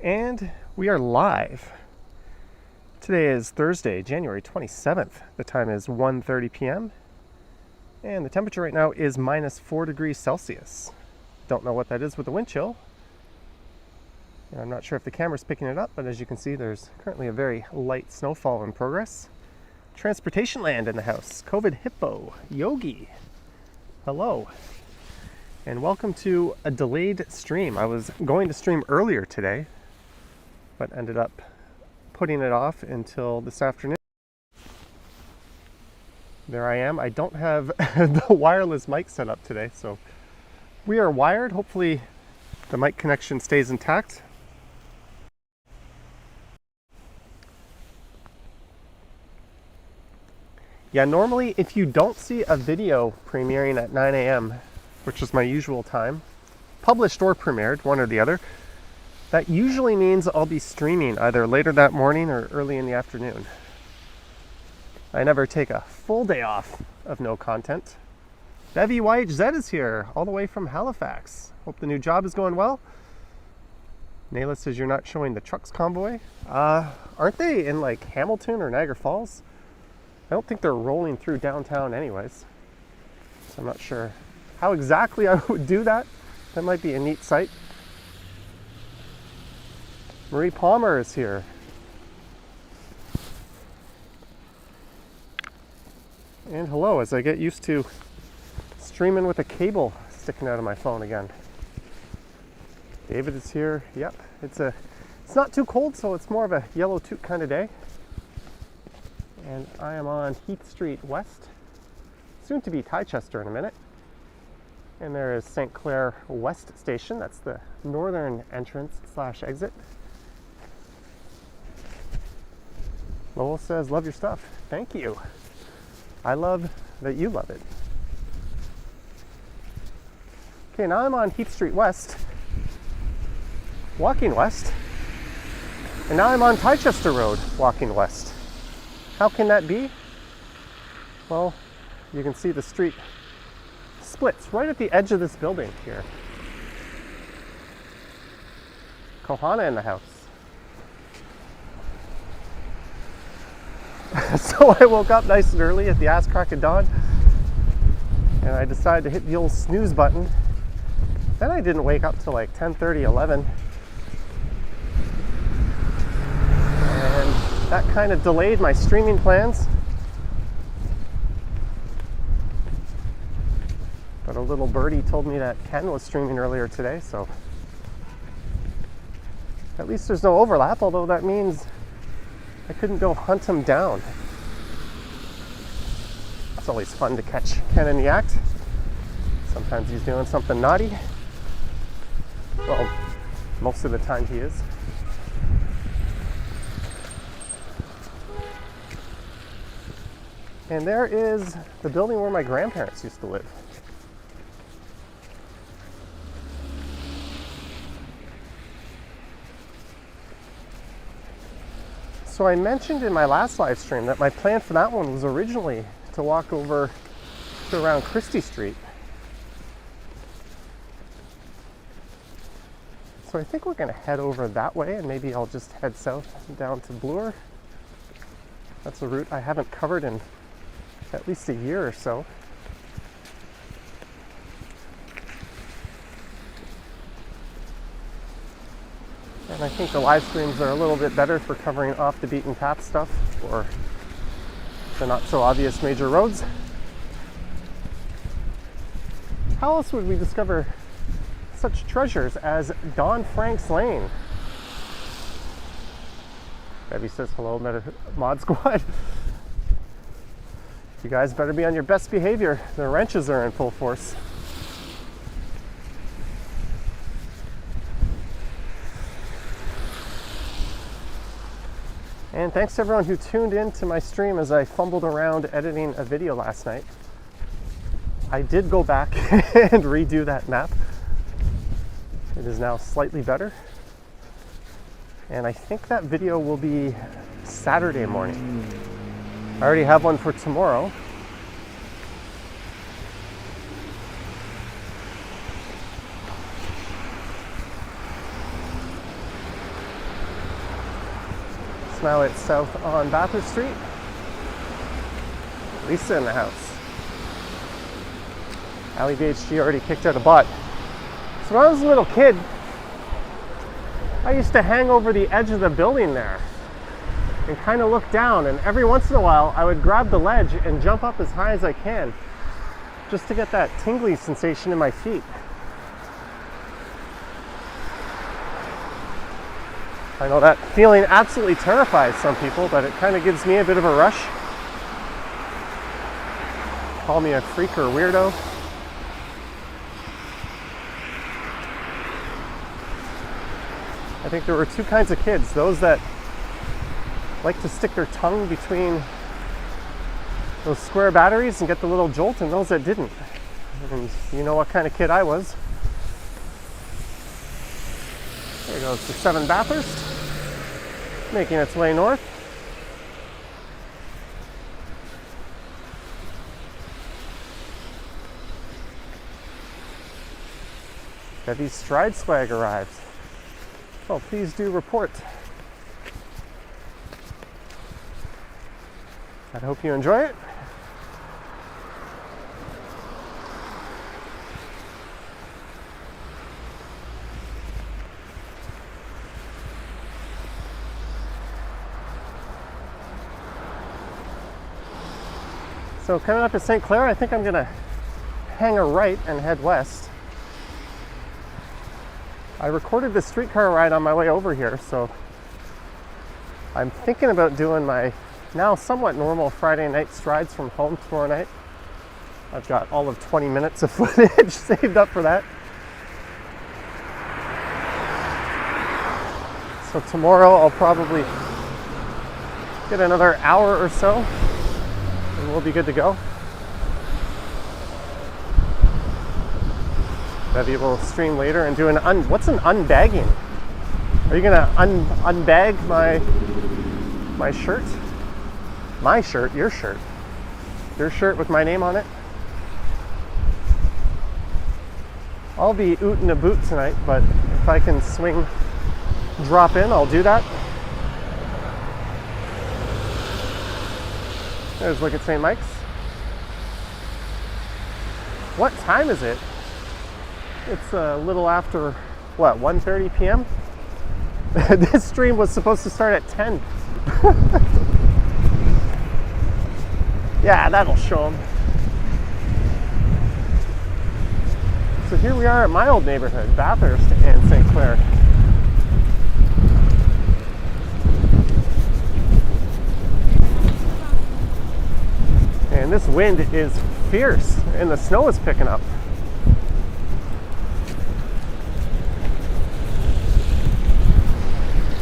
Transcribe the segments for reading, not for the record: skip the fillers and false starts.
And we are live. Today is Thursday, January 27th. The time is 1:30 p.m. and the temperature right now is minus 4 degrees Celsius. Don't know what that is with the wind chill. And I'm not sure if the camera's picking it up, but as you can see, there's currently a very light snowfall in progress. Transportation land in the house. COVID Hippo, Yogi. Hello. And welcome to a delayed stream. I was going to stream earlier today, but ended up putting it off until this afternoon. There I am. I don't have the wireless mic set up today, so we are wired. Hopefully the mic connection stays intact. Yeah, normally if you don't see a video premiering at 9 a.m., which is my usual time, published or premiered, one or the other, that usually means I'll be streaming either later that morning or early in the afternoon. I never take a full day off of no content. Bevy YHZ is here, all the way from Halifax. Hope the new job is going well. Nayla says you're not showing the trucks convoy. Aren't they in like Hamilton or Niagara Falls? I don't think they're rolling through downtown anyways. So I'm not sure how exactly I would do that. That might be a neat sight. Marie Palmer is here. And hello, as I get used to streaming with a cable sticking out of my phone again. David is here. Yep, it's not too cold, so it's more of a yellow toque kind of day. And I am on Heath Street West, soon to be Chichester in a minute. And there is St. Clair West Station. That's the northern entrance / exit. Lowell says, love your stuff. Thank you. I love that you love it. Okay, now I'm on Heath Street West, walking west. And now I'm on Chichester Road, walking west. How can that be? Well, you can see the street splits right at the edge of this building here. Kohana in the house. So I woke up nice and early at the ass crack of dawn, and I decided to hit the old snooze button. Then I didn't wake up till like 10:30, 11. And that kind of delayed my streaming plans. But a little birdie told me that Ken was streaming earlier today, so at least there's no overlap, although that means I couldn't go hunt him down. It's always fun to catch Ken in the act. Sometimes he's doing something naughty. Well, most of the time he is. And there is the building where my grandparents used to live. So I mentioned in my last live stream that my plan for that one was originally to walk over to around Christie Street. So I think we're going to head over that way, and maybe I'll just head south down to Bloor. That's a route I haven't covered in at least a year or so. And I think the live streams are a little bit better for covering off the beaten path stuff or the not so obvious major roads. How else would we discover such treasures as Don Frank's Lane? Debbie says hello, Mod Squad. You guys better be on your best behavior. The wrenches are in full force. And thanks to everyone who tuned in to my stream as I fumbled around editing a video last night. I did go back and redo that map. It is now slightly better. And I think that video will be Saturday morning. I already have one for tomorrow. Now it's south on Bathurst Street. Lisa in the house. Allie BHG already picked out a butt. So when I was a little kid, I used to hang over the edge of the building there and kind of look down, and every once in a while I would grab the ledge and jump up as high as I can just to get that tingly sensation in my feet. I know that feeling absolutely terrifies some people, but it kind of gives me a bit of a rush. Call me a freak or a weirdo. I think there were two kinds of kids. Those that like to stick their tongue between those square batteries and get the little jolt, and those that didn't. And you know what kind of kid I was. There goes the 7 Bathurst, making its way north. Heavy stride swag arrived. Oh, please do report. I hope you enjoy it. So coming up to St. Clair, I think I'm gonna hang a right and head west. I recorded the streetcar ride on my way over here, so I'm thinking about doing my now somewhat normal Friday night strides from home tomorrow night. I've got all of 20 minutes of footage saved up for that. So tomorrow I'll probably get another hour or so and we'll be good to go. Maybe we'll stream later and do an what's an unbagging? Are you gonna unbag my shirt? My shirt, your shirt. Your shirt with my name on it. I'll be ootin' a boot tonight, but if I can swing drop in, I'll do that. There's look at St. Mike's. What time is it? It's a little after, what, 1:30 p.m.? This stream was supposed to start at 10. Yeah, that'll show them. So here we are at my old neighborhood, Bathurst and St. Clair. And this wind is fierce and the snow is picking up.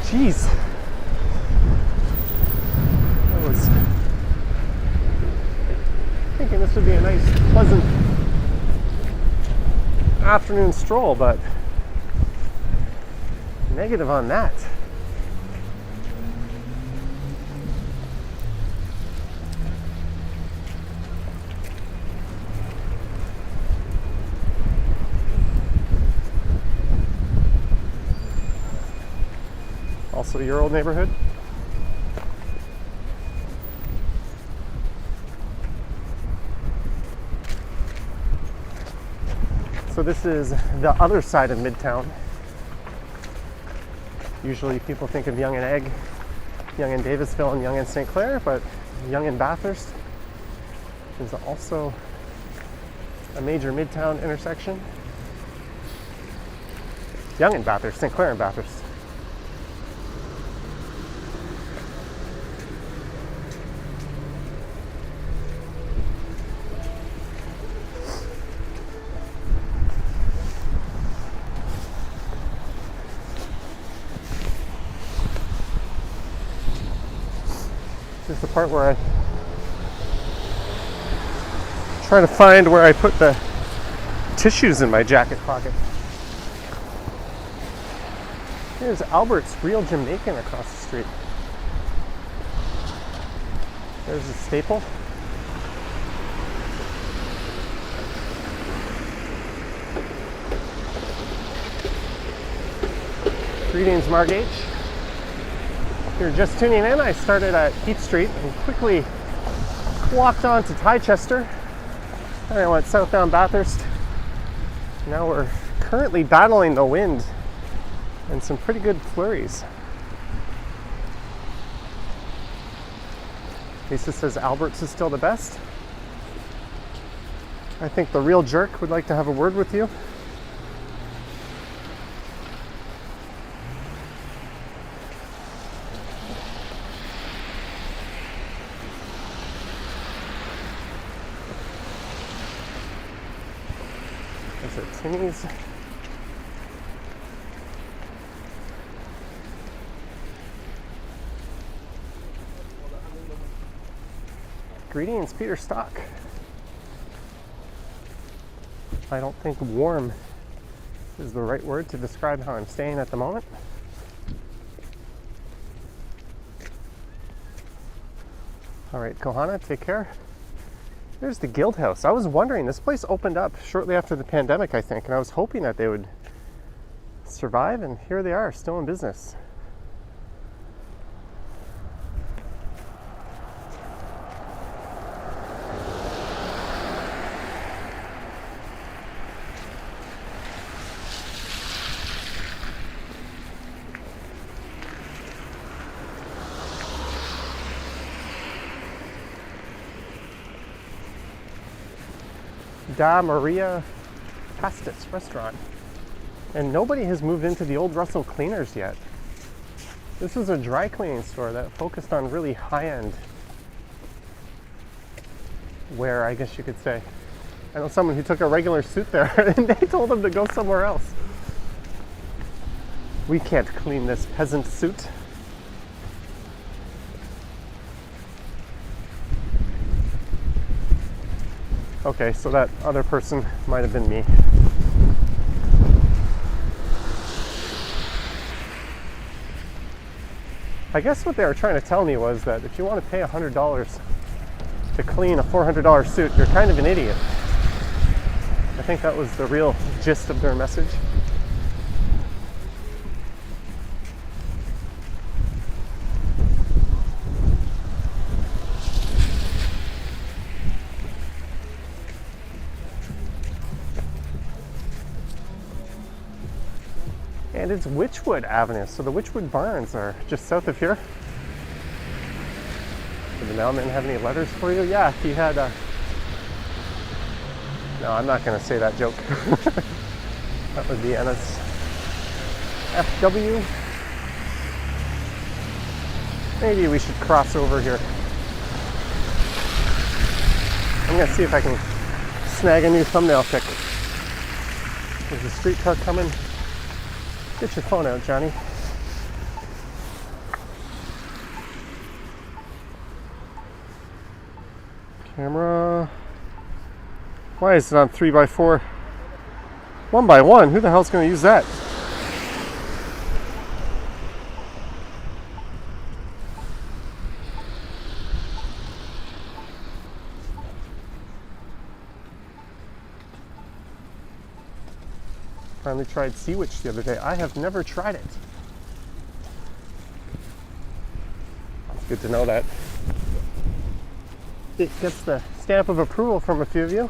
Jeez. I was thinking this would be a nice, pleasant afternoon stroll, but negative on that. Also your old neighborhood? So this is the other side of Midtown. Usually people think of Yonge and Egg, Yonge and Davisville, and Yonge and St. Clair, but Yonge and Bathurst is also a major Midtown intersection. Yonge and Bathurst, St. Clair and Bathurst. This is the part where I try to find where I put the tissues in my jacket pocket. Here's Albert's Real Jamaican across the street. There's a staple. Greetings, Margate. If you're just tuning in, I started at Heath Street and quickly walked on to Chichester. Then I went southbound Bathurst. Now we're currently battling the wind and some pretty good flurries. Lisa says Albert's is still the best. I think the real jerk would like to have a word with you. There's a Tinny's. Greetings, Peter Stock. I don't think warm is the right word to describe how I'm staying at the moment. All right, Kohana, take care. There's the Guild House. I was wondering, this place opened up shortly after the pandemic, I think, and I was hoping that they would survive, and here they are, still in business. Da Maria Pastis restaurant, and nobody has moved into the old Russell Cleaners yet. This is a dry cleaning store that focused on really high-end wear, I guess you could say. I know someone who took a regular suit there and they told him to go somewhere else. We can't clean this peasant suit. Okay, so that other person might have been me. I guess what they were trying to tell me was that if you want to pay $100 to clean a $400 suit, you're kind of an idiot. I think that was the real gist of their message. And it's Witchwood Avenue, so the Witchwood Barns are just south of here. Did the mailman have any letters for you? Yeah, he had no, I'm not going to say that joke. That would be Annex FW. Maybe we should cross over here. I'm going to see if I can snag a new thumbnail pic. There's a street car coming. Get your phone out, Johnny. Camera. Why is it on 3x4? 1x1? Who the hell's going to use that? Finally tried Sea Witch the other day. I have never tried it. It's good to know that it gets the stamp of approval from a few of you.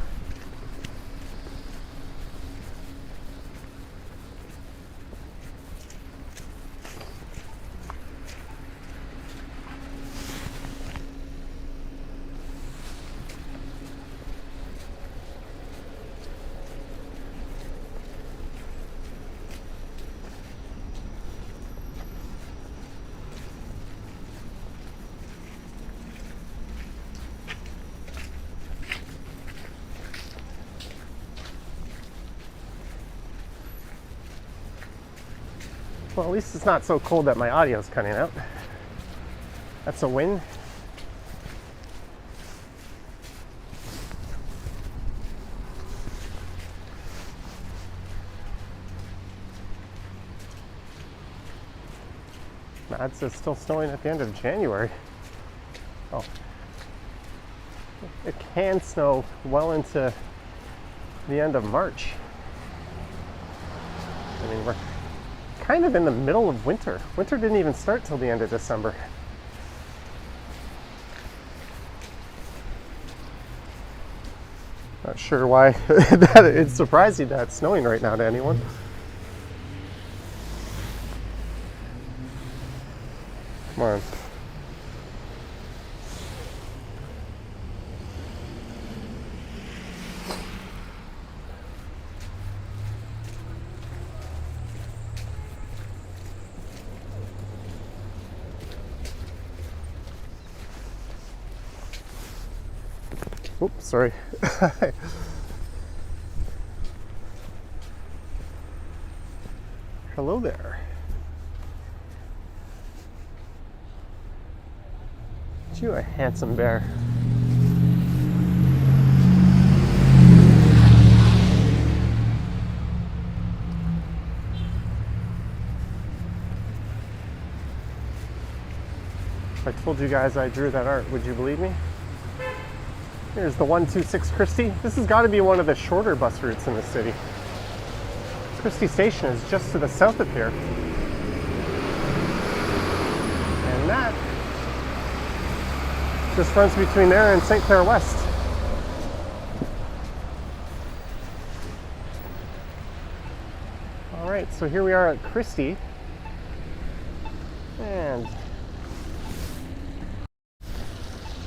Well, at least it's not so cold that my audio's cutting out. That's a win. Matt says still snowing at the end of January. Oh. It can snow well into the end of March. I mean, we're kind of in the middle of winter. Winter didn't even start till the end of December. Not sure why that it's surprising that it's snowing right now to anyone. Come on. Oops, sorry. Hello there. Aren't you a handsome bear? If I told you guys I drew that art, would you believe me? Here's the 126 Christie. This has got to be one of the shorter bus routes in the city. Christie Station is just to the south of here. And that just runs between there and St. Clair West. All right, so here we are at Christie. And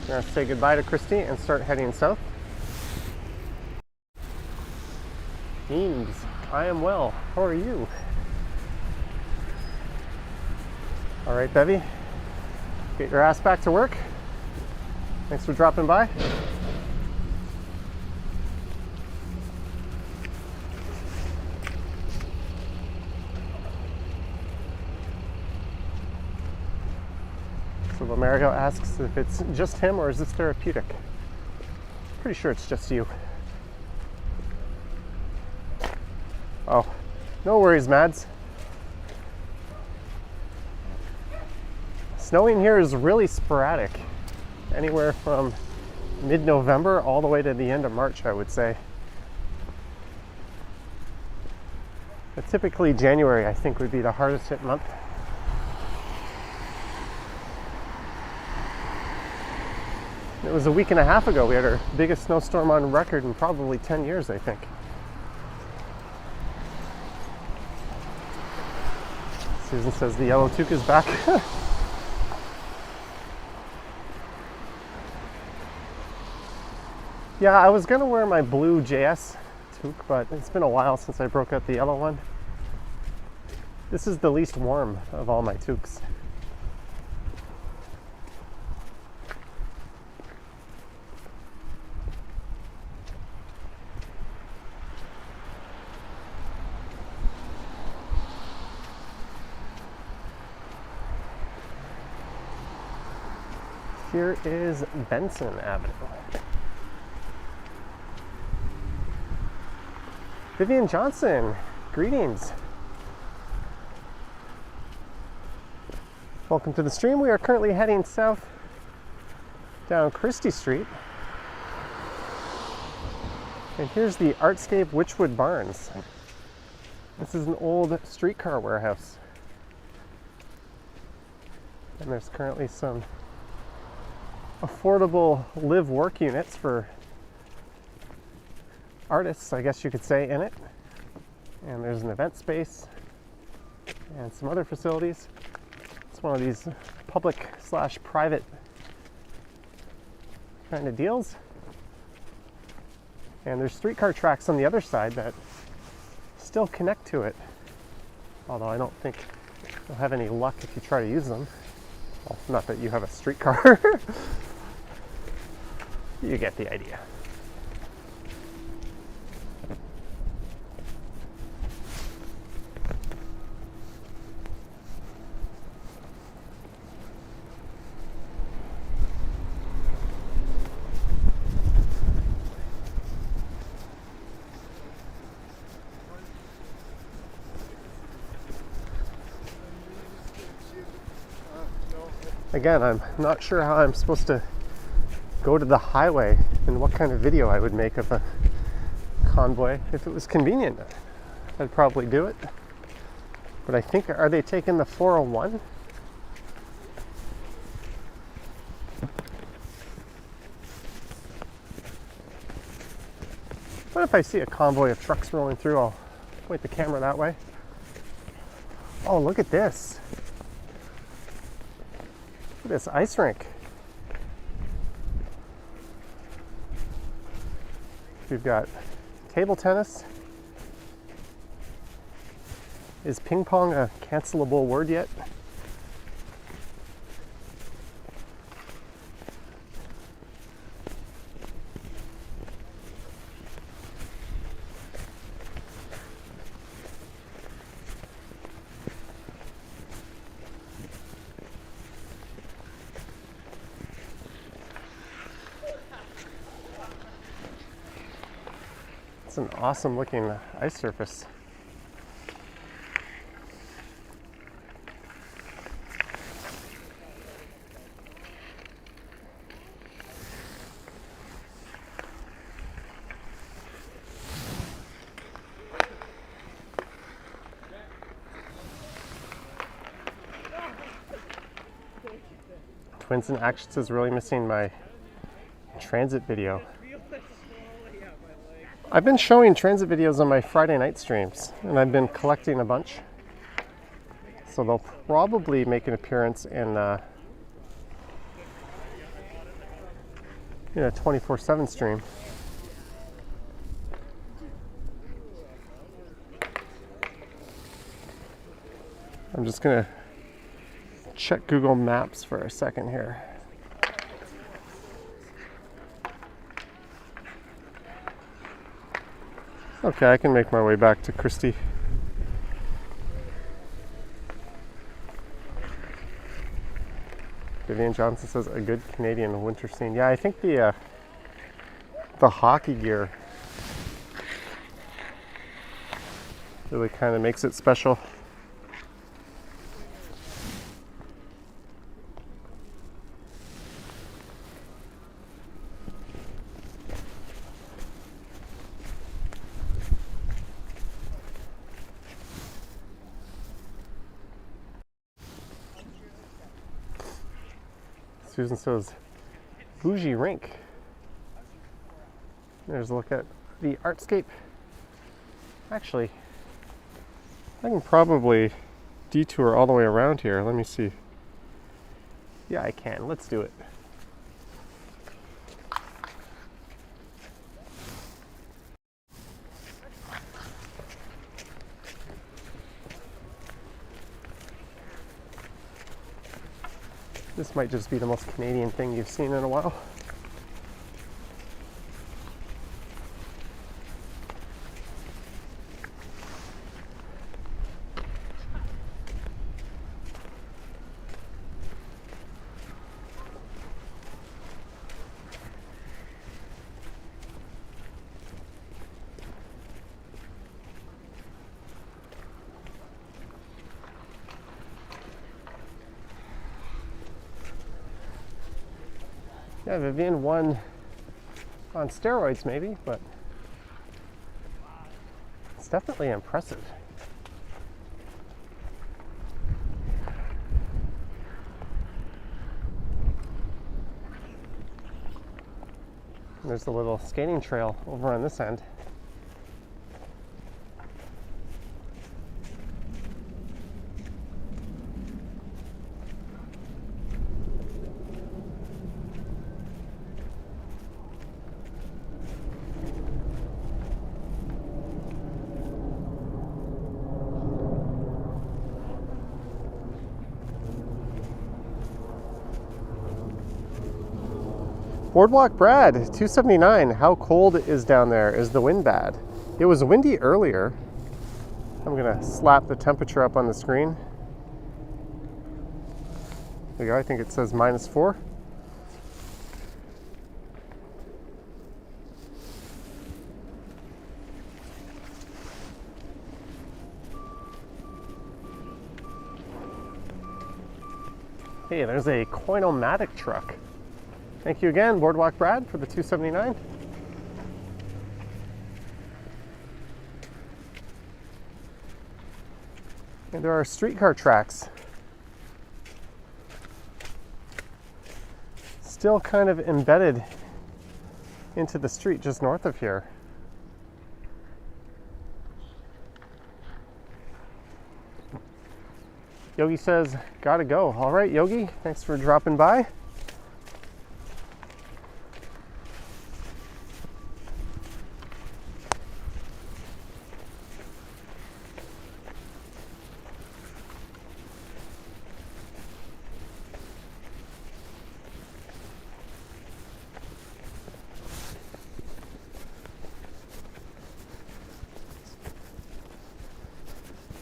we're going to say goodbye to Christie and start heading south. Eames, I am well. How are you? All right, Bevy, get your ass back to work. Thanks for dropping by. So Mario asks if it's just him or is this therapeutic? Pretty sure it's just you. Oh, no worries, Mads. Snowing here is really sporadic. Anywhere from mid-November all the way to the end of March, I would say. But typically January, I think, would be the hardest hit month. It was a week and a half ago we had our biggest snowstorm on record in probably 10 years, I think. Susan says the yellow toque is back. Yeah, I was gonna wear my blue JS toque, but it's been a while since I broke out the yellow one. This is the least warm of all my toques. Here is Benson Avenue. Vivian Johnson, greetings. Welcome to the stream. We are currently heading south down Christie Street. And here's the Artscape Witchwood Barns. This is an old streetcar warehouse. And there's currently some affordable live-work units for artists, I guess you could say, in it. And there's an event space and some other facilities. It's one of these public/private kind of deals. And there's streetcar tracks on the other side that still connect to it. Although I don't think you'll have any luck if you try to use them. Well, not that you have a streetcar. You get the idea. Again, I'm not sure how I'm supposed to go to the highway and what kind of video I would make of a convoy. If it was convenient, I'd probably do it. But I think, are they taking the 401? What if I see a convoy of trucks rolling through? I'll point the camera that way. Oh, look at this. Look at this ice rink. We've got table tennis. Is ping pong a cancelable word yet? It's an awesome looking ice surface. Twins and Actions is really missing my transit video. I've been showing transit videos on my Friday night streams, and I've been collecting a bunch. So they'll probably make an appearance in a 24/7 stream. I'm just gonna check Google Maps for a second here. Okay, I can make my way back to Christie. Vivian Johnson says a good Canadian winter scene. Yeah, I think the hockey gear really kind of makes it special. Susan says, bougie rink. There's a look at the artscape. Actually, I can probably detour all the way around here. Let me see. Yeah, I can. Let's do it. This might just be the most Canadian thing you've seen in a while. Yeah, Vivian won on steroids maybe, but it's definitely impressive. And there's a little skating trail over on this end. Boardwalk Brad, 279. How cold is down there? Is the wind bad? It was windy earlier. I'm gonna slap the temperature up on the screen. There you go, I think it says -4. Hey, there's a Coinomatic truck. Thank you again, Boardwalk Brad, for the 279. And there are streetcar tracks still kind of embedded into the street just north of here. Yogi says, gotta go. All right, Yogi, thanks for dropping by.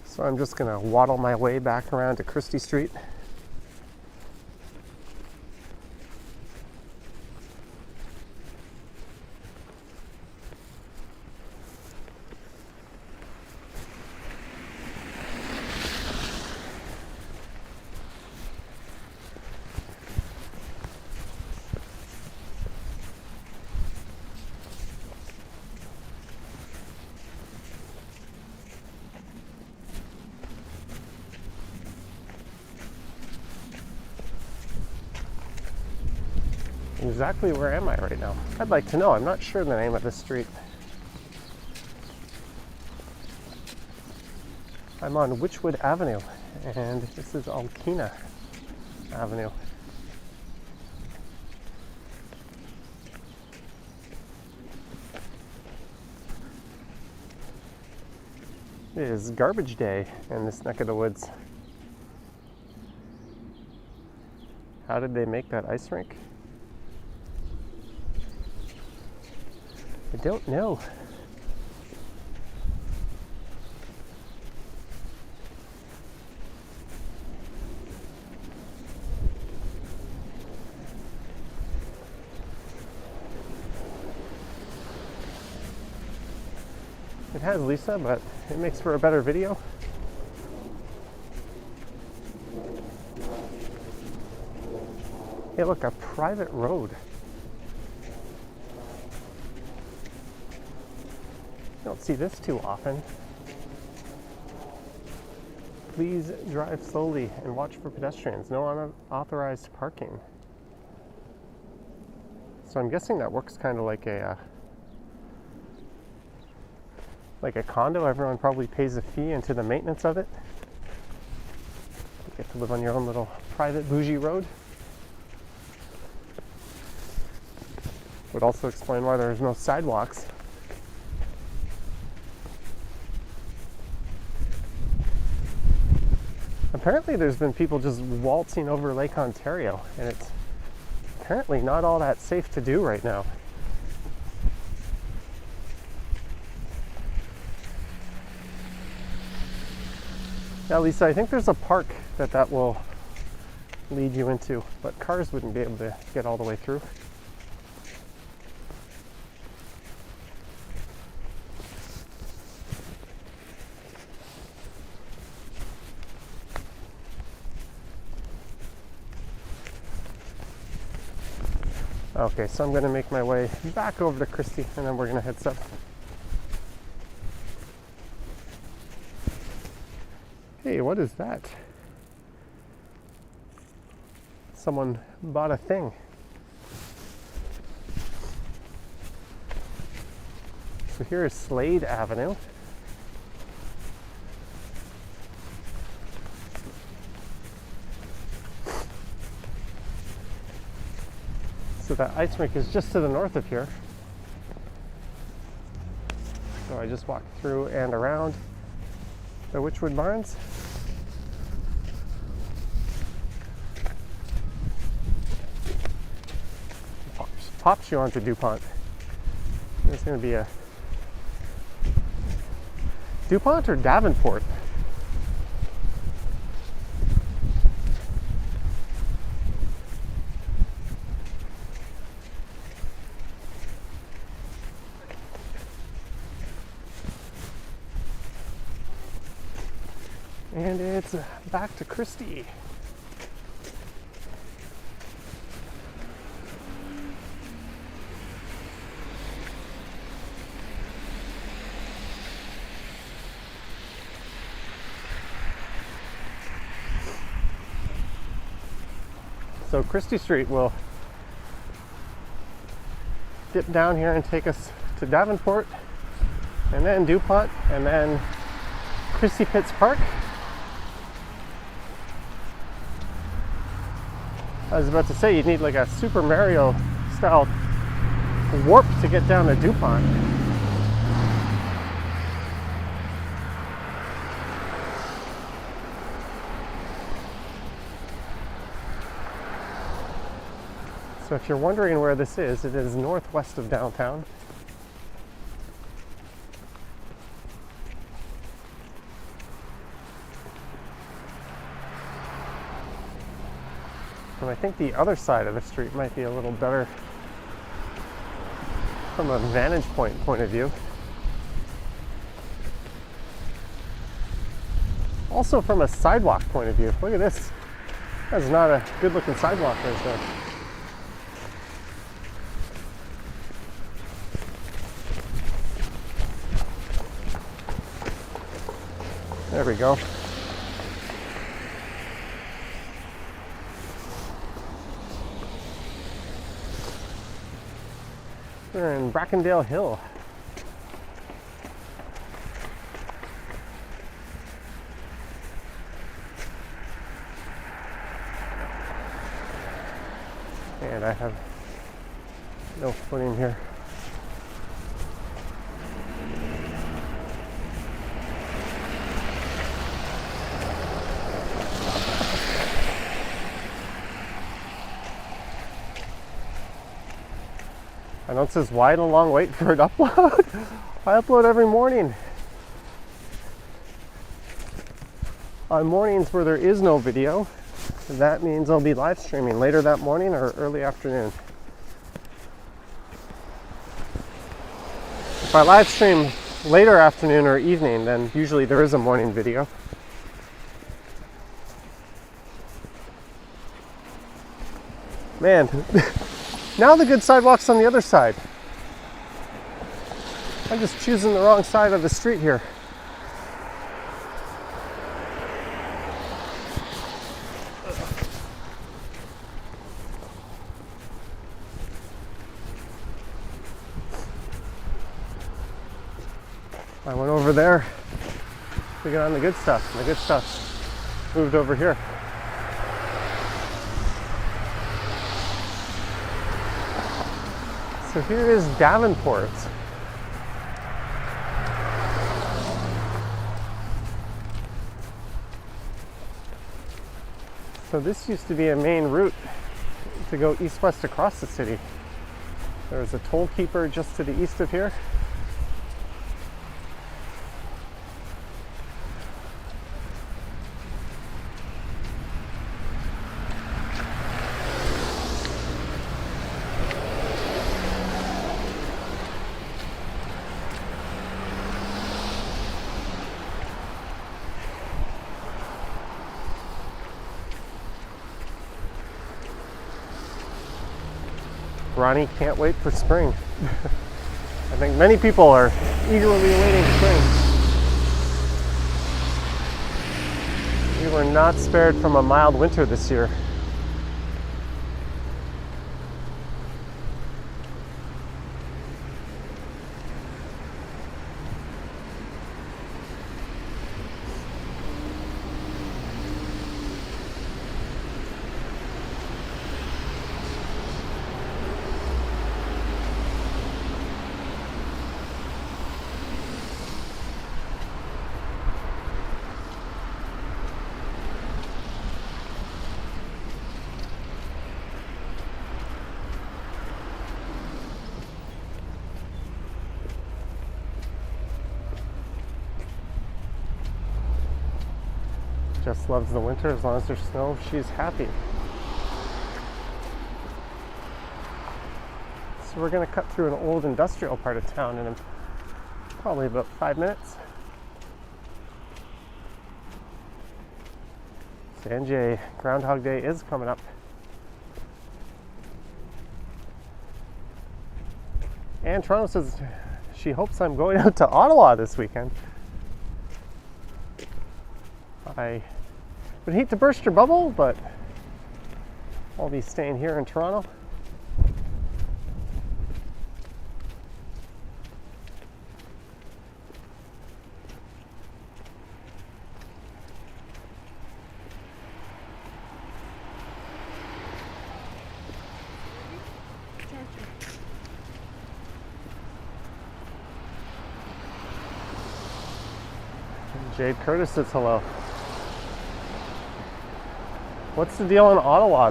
So I'm just gonna waddle my way back around to Christie Street. Exactly where am I right now? I'd like to know. I'm not sure the name of this street. I'm on Witchwood Avenue, and this is Alkina Avenue. It is garbage day in this neck of the woods. How did they make that ice rink? I don't know. It has Lisa, but it makes for a better video. Hey, look, a private road. Don't see this too often. Please drive slowly and watch for pedestrians. No unauthorized parking. So I'm guessing that works kind of like a condo. Everyone probably pays a fee into the maintenance of it. You get to live on your own little private bougie road. Would also explain why there's no sidewalks. Apparently there's been people just waltzing over Lake Ontario, and it's apparently not all that safe to do right now. Now, Lisa, I think there's a park that will lead you into, but cars wouldn't be able to get all the way through. Okay, so I'm going to make my way back over to Christie, and then we're going to head south. Hey, what is that? Someone bought a thing. So here is Slade Avenue. So that ice rink is just to the north of here. So I just walked through and around the Witchwood Barns. Pops you onto DuPont. There's going to be a DuPont or Davenport. And it's back to Christie. So Christie Street will dip down here and take us to Davenport, and then DuPont, and then Christie Pits Park. I was about to say you'd need like a Super Mario style warp to get down to DuPont. So if you're wondering where this is, it is northwest of downtown. And I think the other side of the street might be a little better from a vantage point of view. Also from a sidewalk point of view. Look at this. That's not a good looking sidewalk right there. There we go. We're in Brackendale Hill. And I have no footing here. I know it says wide and long wait for an upload. I upload every morning. On mornings where there is no video, that means I'll be live streaming later that morning or early afternoon. If I live stream later afternoon or evening, then usually there is a morning video. Man. Now the good sidewalk's on the other side. I'm just choosing the wrong side of the street here. I went over there to get on the good stuff. The good stuff moved over here. So here is Davenport. So this used to be a main route to go east-west across the city. There's a toll keeper just to the east of here. Ronnie can't wait for spring. I think many people are eagerly awaiting spring. We were not spared from a mild winter this year. Jess loves the winter. As long as there's snow, she's happy. So we're going to cut through an old industrial part of town in probably about 5 minutes. So NJ, Groundhog Day is coming up. And Toronto says she hopes I'm going out to Ottawa this weekend. I would hate to burst your bubble, but I'll be staying here in Toronto. Jade Curtis says hello. What's the deal in Ottawa?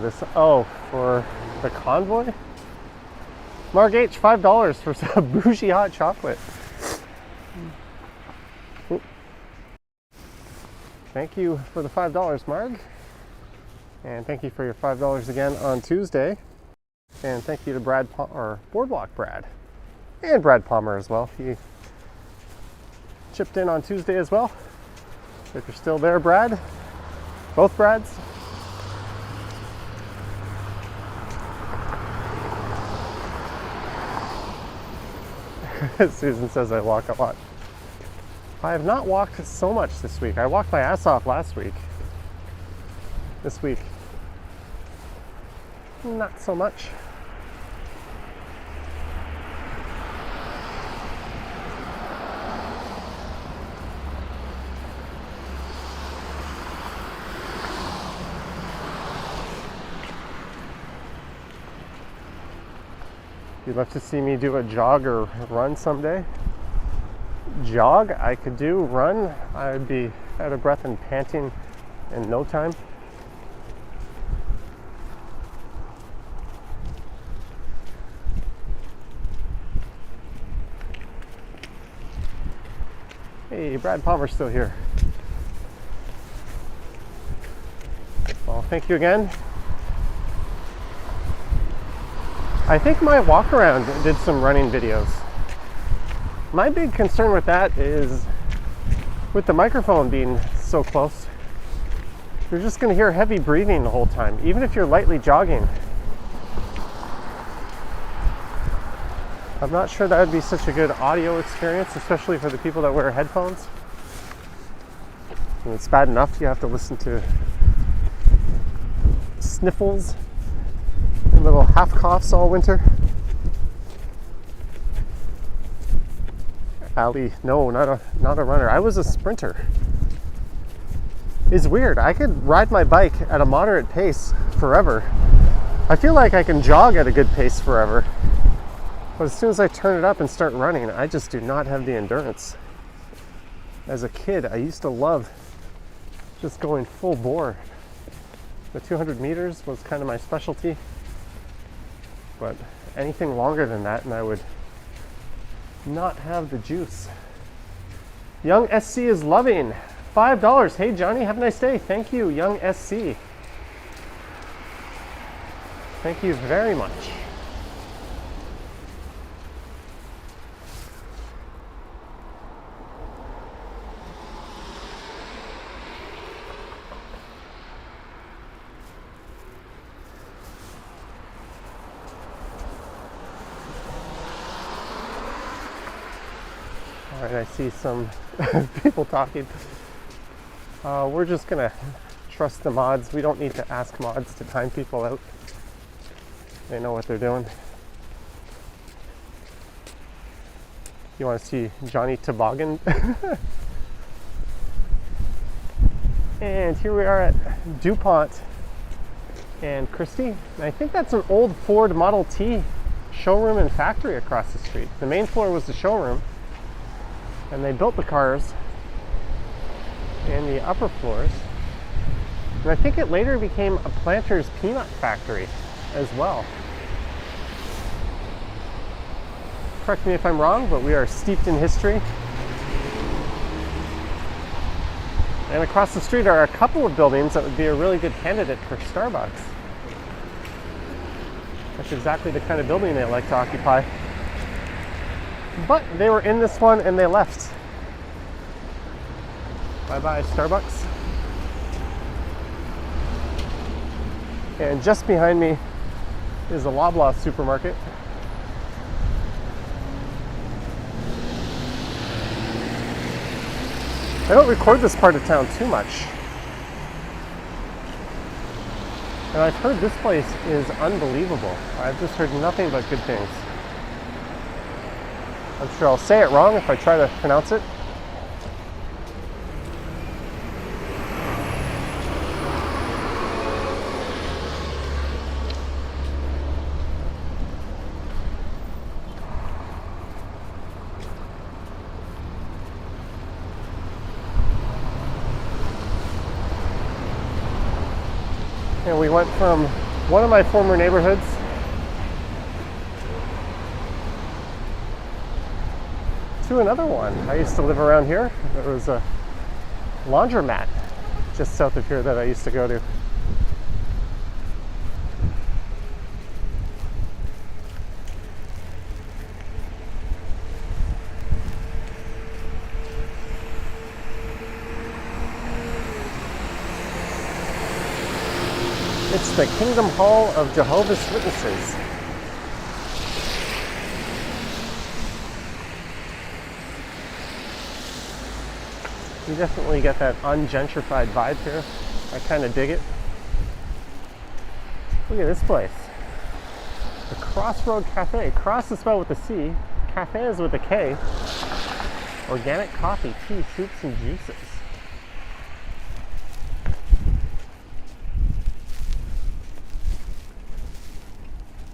For the convoy? Mark H, $5 for some bougie hot chocolate. Ooh. Thank you for the $5, Marg. And thank you for your $5 again on Tuesday. And thank you to Boardwalk Brad. And Brad Palmer as well. He chipped in on Tuesday as well. If you're still there, Brad. Both Brads. Susan says I walk a lot. I have not walked so much this week. I walked my ass off last week. This week, not so much. You'd love to see me do a jog or run someday. Jog, I could do. Run, I would be out of breath and panting in no time. Hey, Brad Palmer's still here. Well, thank you again. I think my walk around did some running videos. My big concern with that is with the microphone being so close, you're just going to hear heavy breathing the whole time, even if you're lightly jogging. I'm not sure that would be such a good audio experience, especially for the people that wear headphones. And it's bad enough you have to listen to sniffles and little half coughs all winter. Ali, no, not a runner. I was a sprinter. It's weird. I could ride my bike at a moderate pace forever. I feel like I can jog at a good pace forever. But as soon as I turn it up and start running, I just do not have the endurance. As a kid, I used to love just going full bore. The 200 meters was kind of my specialty. But anything longer than that and I would not have the juice. Young SC is loving. $5. Hey Johnny, have a nice day. Thank you, Young SC. Thank you very much. All right, I see some people talking. We're just gonna trust the mods. We don't need to ask mods to time people out. They know what they're doing. You want to see Johnny Toboggan? And here we are at DuPont and Christie. And I think that's an old Ford Model T showroom and factory across the street. The main floor was the showroom, and they built the cars in the upper floors. And I think it later became a Planters peanut factory as well. Correct me if I'm wrong, but we are steeped in history. And across the street are a couple of buildings that would be a really good candidate for Starbucks. That's exactly the kind of building they like to occupy. But they were in this one and they left. Bye-bye, Starbucks. And just behind me is the Loblaw supermarket. I don't record this part of town too much. And I've heard this place is unbelievable. I've just heard nothing but good things. I'm sure I'll say it wrong if I try to pronounce it. And we went from one of my former neighborhoods to another one. I used to live around here. There was a laundromat just south of here that I used to go to. It's the Kingdom Hall of Jehovah's Witnesses. You definitely get that ungentrified vibe here. I kind of dig it. Look at this place. The Crossroad Cafe. Cross is spelled with a C. Cafe is with a K. Organic coffee, tea, soups, and juices.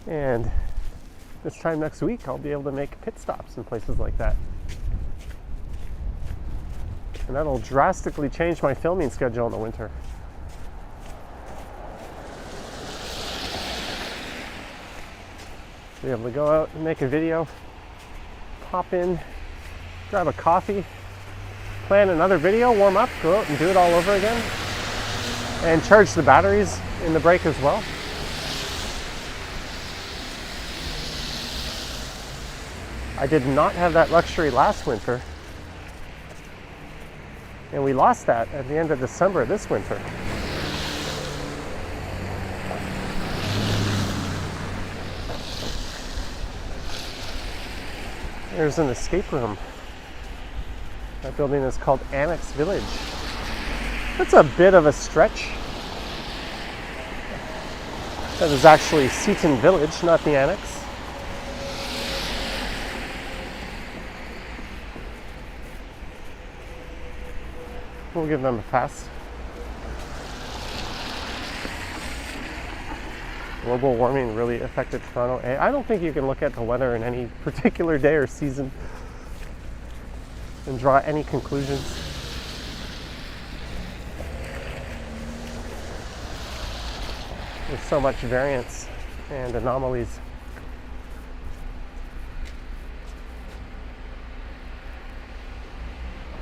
And this time next week, I'll be able to make pit stops in places like that. And that'll drastically change my filming schedule in the winter. Be able to go out and make a video, pop in, grab a coffee, plan another video, warm up, go out and do it all over again, and charge the batteries in the break as well. I did not have that luxury last winter, and we lost that at the end of December this winter. There's an escape room. That building is called Annex Village. That's a bit of a stretch. That is actually Seaton Village, not the Annex. We'll give them a pass. Global warming really affected Toronto. I don't think you can look at the weather in any particular day or season and draw any conclusions. There's so much variance and anomalies.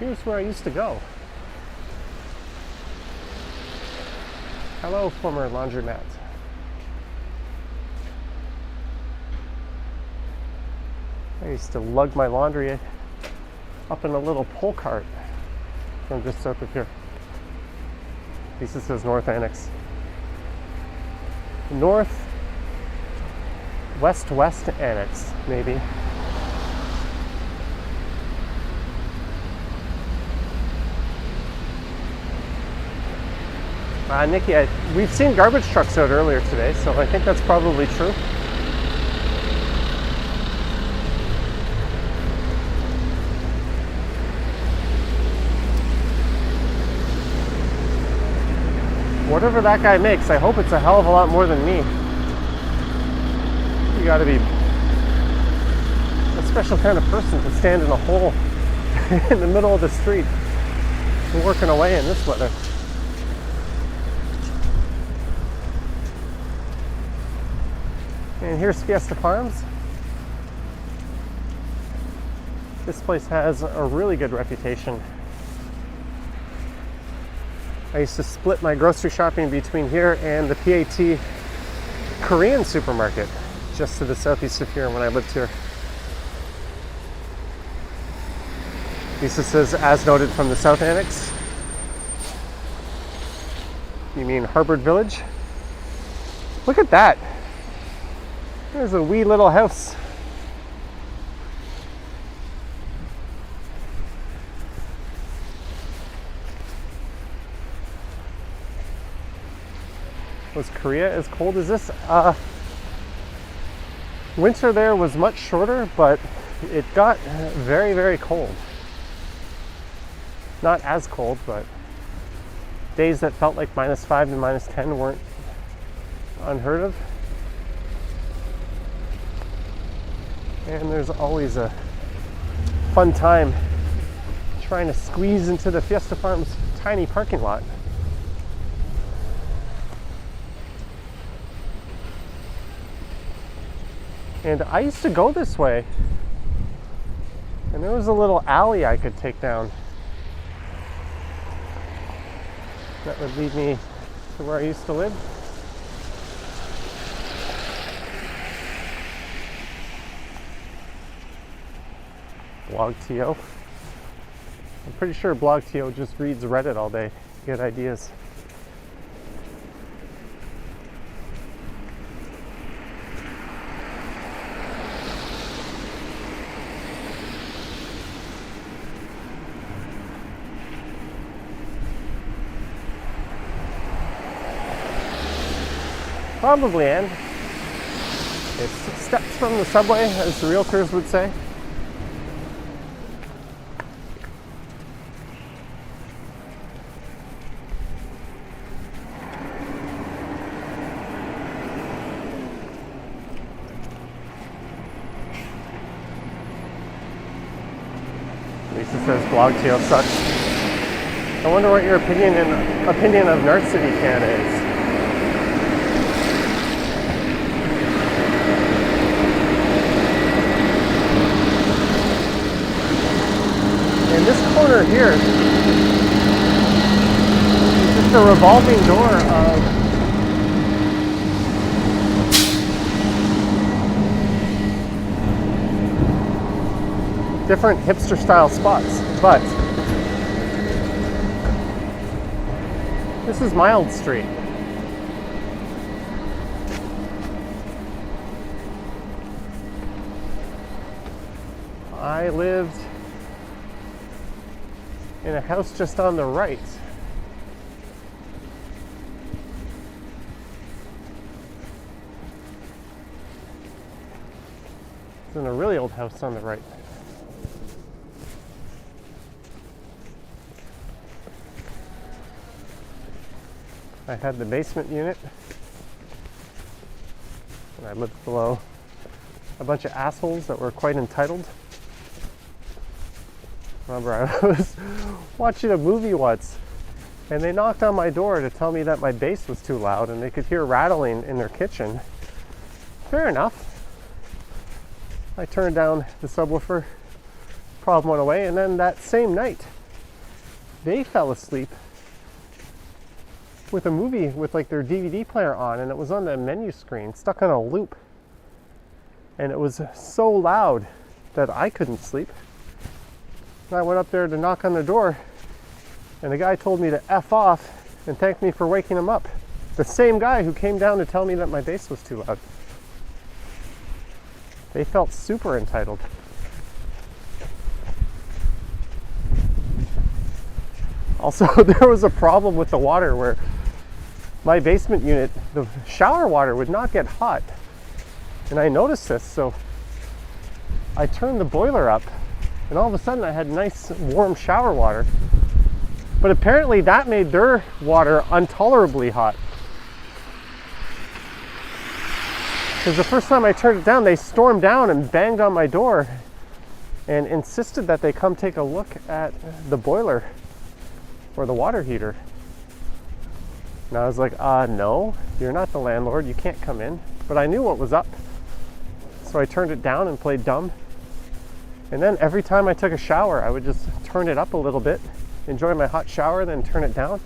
Here's where I used to go. Hello, former laundromat. I used to lug my laundry up in a little pull cart from just south of here. This says North Annex. North West Annex, maybe. Nikki, we've seen garbage trucks out earlier today, so I think that's probably true. Whatever that guy makes, I hope it's a hell of a lot more than me. You gotta be a special kind of person to stand in a hole in the middle of the street and working away in this weather. And here's Fiesta Farms. This place has a really good reputation. I used to split my grocery shopping between here and the PAT Korean supermarket just to the southeast of here when I lived here. This says, as noted from the South Annex. You mean Harvard Village? Look at that. There's a wee little house. Was Korea as cold as this? Winter there was much shorter, but it got very, very cold. Not as cold, but days that felt like -5 to -10 weren't unheard of. And there's always a fun time trying to squeeze into the Fiesta Farms tiny parking lot. And I used to go this way, and there was a little alley I could take down that would lead me to where I used to live. Blog TO. I'm pretty sure Blog TO just reads Reddit all day to get ideas. Probably, Anne. It's 6 steps from the subway, as the realtors would say. Lisa says Blog TO sucks. I wonder what your opinion of North City Canada is. In this corner here is just a revolving door of different hipster style spots, but this is Mild Street. I lived in a house just on the right. It's in a really old house on the right. I had the basement unit, and I lived below a bunch of assholes that were quite entitled. Remember, I was watching a movie once, and they knocked on my door to tell me that my bass was too loud and they could hear rattling in their kitchen. Fair enough. I turned down the subwoofer, problem went away, and then that same night, they fell asleep with a movie with like their DVD player on, and it was on the menu screen, stuck on a loop. And it was so loud that I couldn't sleep. I went up there to knock on the door, and the guy told me to F off and thanked me for waking him up. The same guy who came down to tell me that my bass was too loud. They felt super entitled. Also, there was a problem with the water where my basement unit, the shower water would not get hot. And I noticed this, so I turned the boiler up, and all of a sudden I had nice warm shower water. But apparently that made their water intolerably hot. Because the first time I turned it down, they stormed down and banged on my door and insisted that they come take a look at the boiler or the water heater. And I was like, no, you're not the landlord, you can't come in. But I knew what was up. So I turned it down and played dumb. And then every time I took a shower, I would just turn it up a little bit, enjoy my hot shower, then turn it down.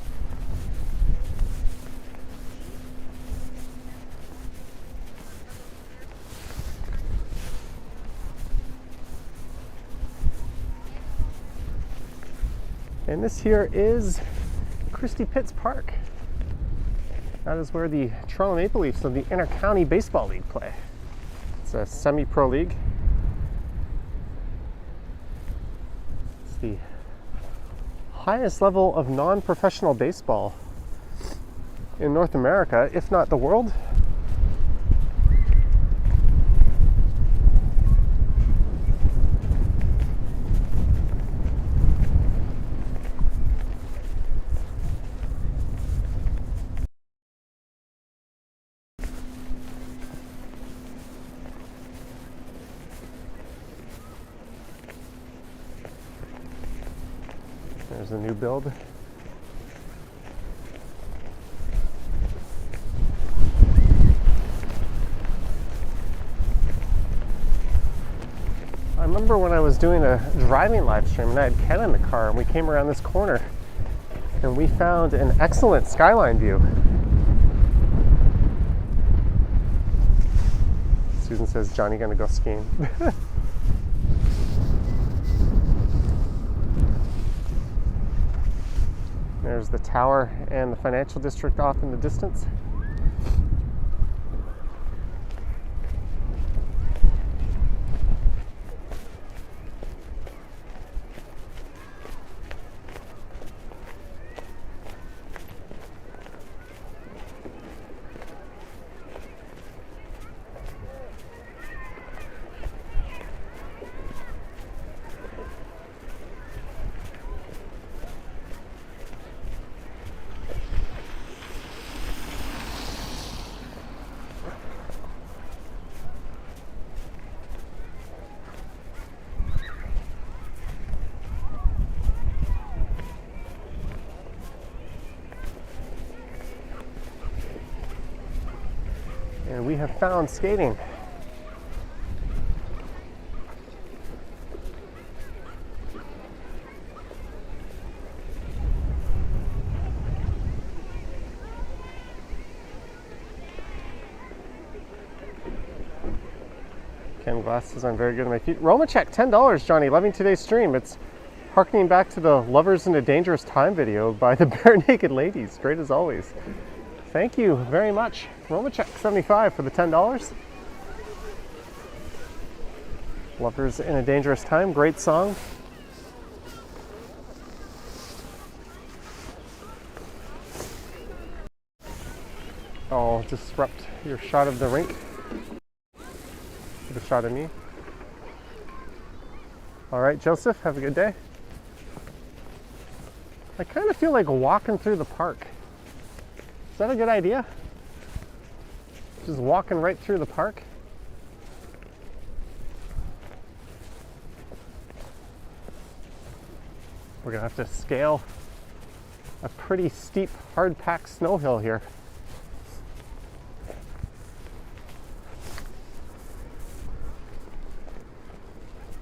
And this here is Christie Pits Park. That is where the Toronto Maple Leafs of the Inter-County Baseball League play. It's a semi-pro league. It's the highest level of non-professional baseball in North America, if not the world. There's a new build. I remember when I was doing a driving live stream and I had Ken in the car and we came around this corner and we found an excellent skyline view. Susan says, Johnny gonna go skiing. There's the tower and the financial district off in the distance. And we have found skating. Ken Glass says I'm very good on my feet. Roma check, $10, Johnny. Loving today's stream. It's harkening back to the Lovers in a Dangerous Time video by the Bare Naked Ladies. Great as always. Thank you very much. Roma check 75 for the $10. Lovers in a Dangerous Time, great song. I'll disrupt your shot of the rink. Get a shot of me. All right, Joseph, have a good day. I kind of feel like walking through the park. Is that a good idea? Just walking right through the park? We're gonna have to scale a pretty steep, hard-packed snow hill here.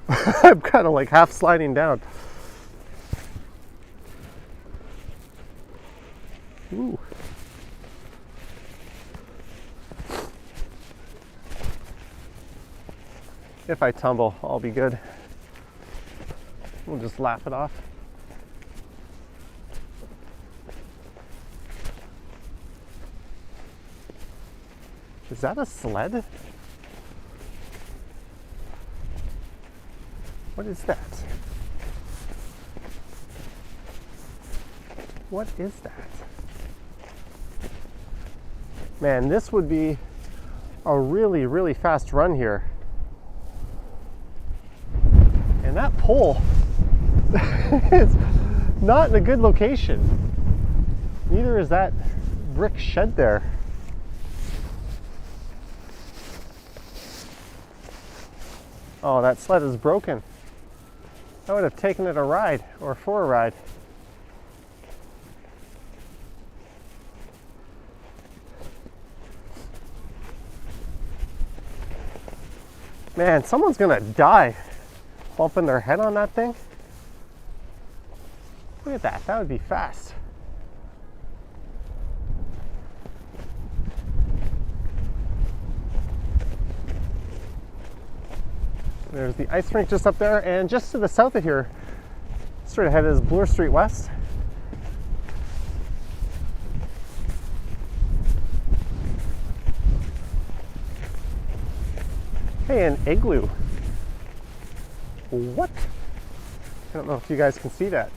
I'm kind of like half sliding down. Ooh. If I tumble, I'll be good. We'll just laugh it off. Is that a sled? What is that? What is that? Man, this would be a really, really fast run here. And that pole is not in a good location. Neither is that brick shed there. Oh, that sled is broken. I would have taken it a ride or for a ride. Man, someone's gonna die bumping their head on that thing. Look at that, that would be fast. There's the ice rink just up there, and just to the south of here, straight ahead is Bloor Street West. Hey, an igloo. What? I don't know if you guys can see that.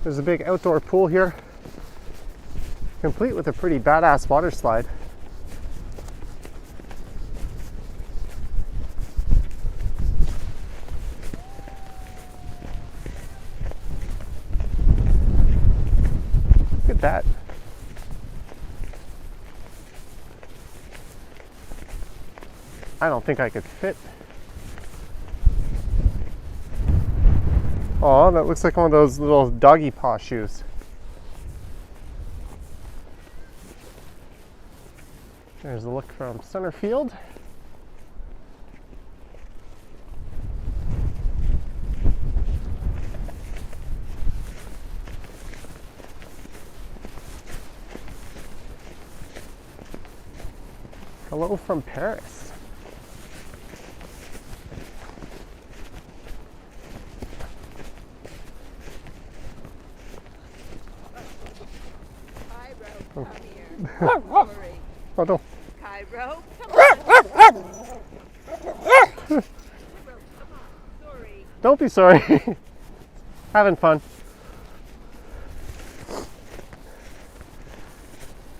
There's a big outdoor pool here. complete with a pretty badass water slide. Look at that. I don't think I could fit. Oh, that looks like one of those little doggy paw shoes. There's a look from center field. Hello from Paris. Come here. Sorry. Oh, no. Cairo, come on. Cairo, come on. Sorry. Don't be sorry. Having fun.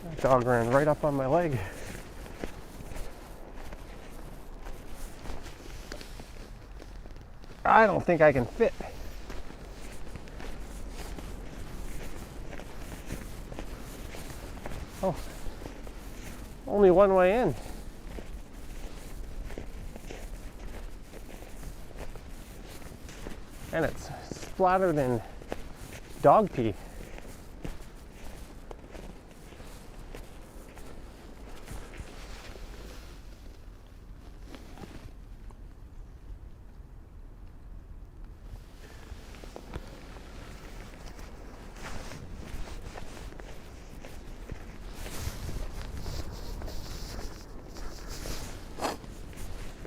That dog ran right up on my leg. I don't think I can fit. Oh, only one way in. And it's splattered in dog pee.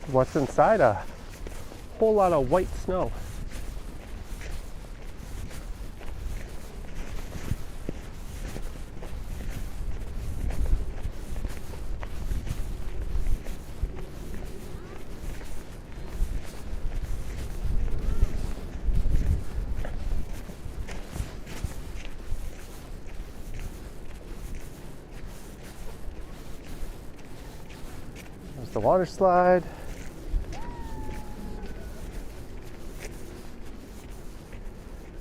What's inside? A whole lot of white snow. There's the water slide.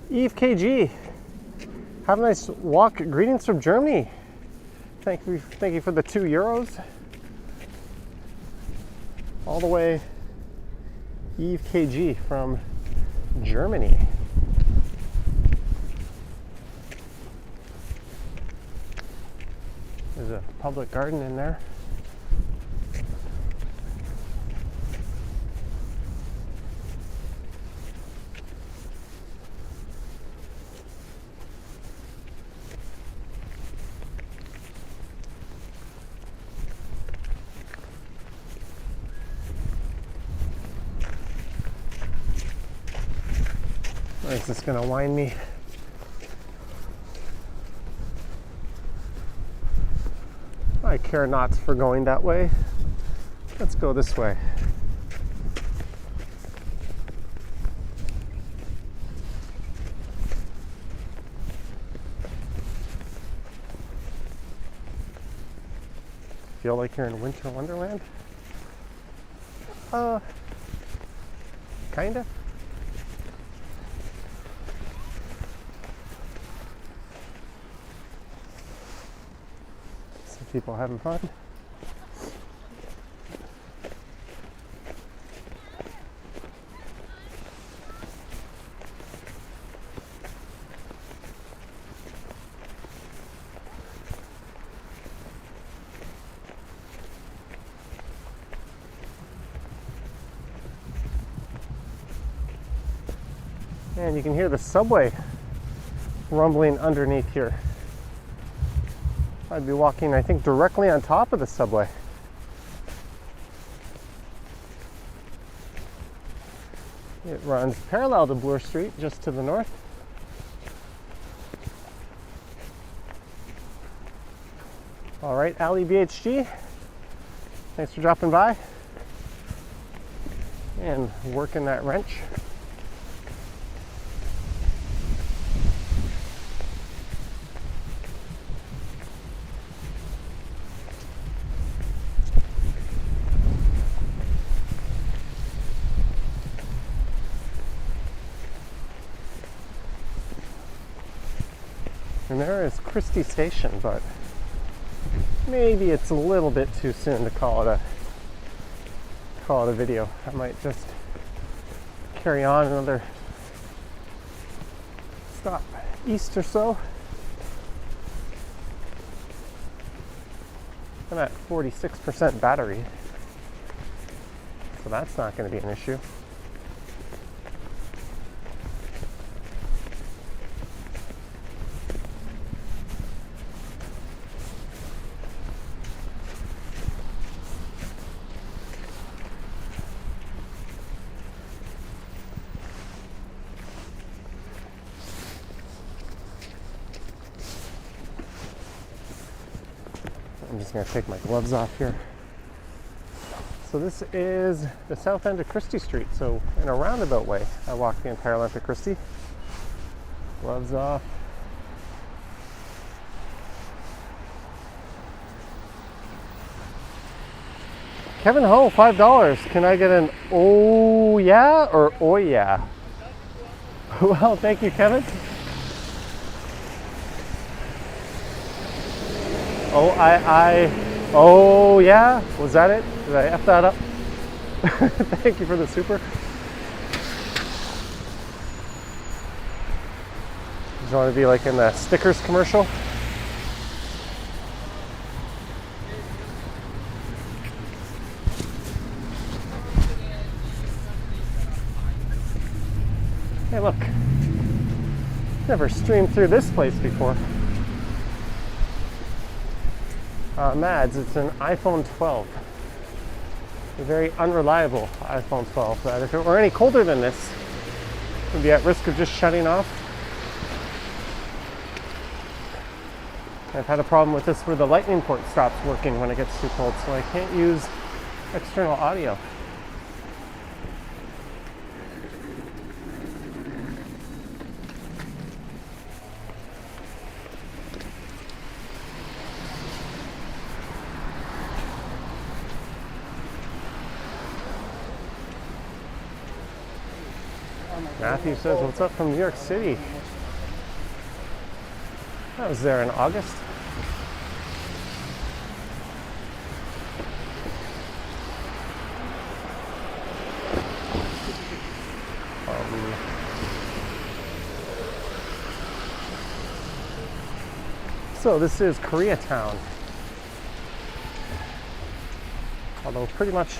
Eve KG, have a nice walk. Greetings from Germany. Thank you for the €2. All the way, Eve KG from Germany. There's a public garden in there. Is this gonna wind me? I care not for going that way. Let's go this way. Feel like you're in Winter Wonderland? Kinda. People having fun. And you can hear the subway rumbling underneath here. I'd be walking, I think, directly on top of the subway. It runs parallel to Bloor Street, just to the north. All right, Ali BHG, thanks for dropping by and working that wrench. And there is Christie Station, but maybe it's a little bit too soon to call it a video. I might just carry on another stop east or so. I'm at 46% battery, so that's not going to be an issue. I'm just going to take my gloves off here. So this is the south end of Christie Street. So in a roundabout way, I walk the entire length of Christie. Gloves off. Kevin Ho, $5. Can I get an oh yeah or oh yeah? Well, thank you, Kevin. Oh yeah, was that it? Did I F that up? Thank you for the super. Did you want to be like in the stickers commercial? Hey look, never streamed through this place before. Mads, it's an iPhone 12. A very unreliable iPhone 12 that if it were any colder than this, it would be at risk of just shutting off. I've had a problem with this where the lightning port stops working when it gets too cold, so I can't use external audio. Matthew says, what's up from New York City? I was there in August. So this is Koreatown. Although pretty much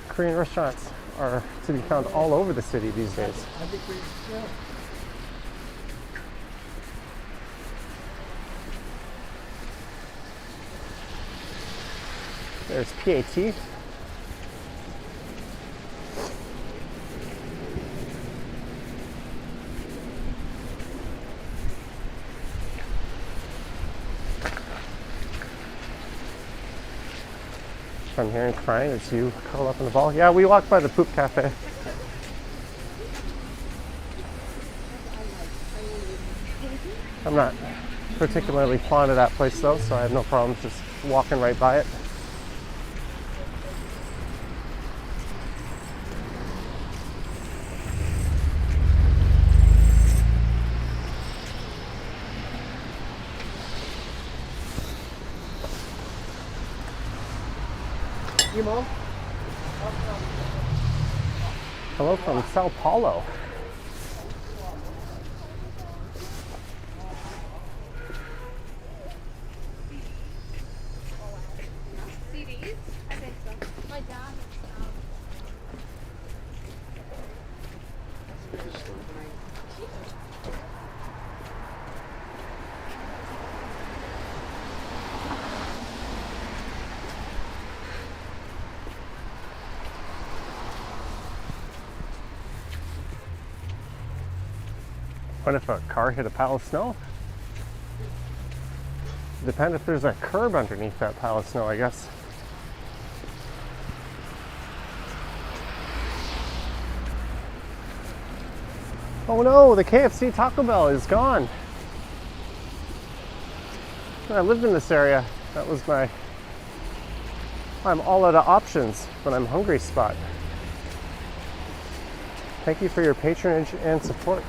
Korean restaurants are to be found all over the city these days. There's PAT. I'm hearing crying. It's you curled up in the ball. Yeah, we walked by the Poop Cafe. I'm not particularly fond of that place though, so I have no problem just walking right by it. Hello from Sao Paulo. CDs? I think so. My dad. What if a car hit a pile of snow? Depends if there's a curb underneath that pile of snow, I guess. Oh no, the KFC Taco Bell is gone. When I lived in this area, that was my I'm all out of options when I'm hungry spot. Thank you for your patronage and support.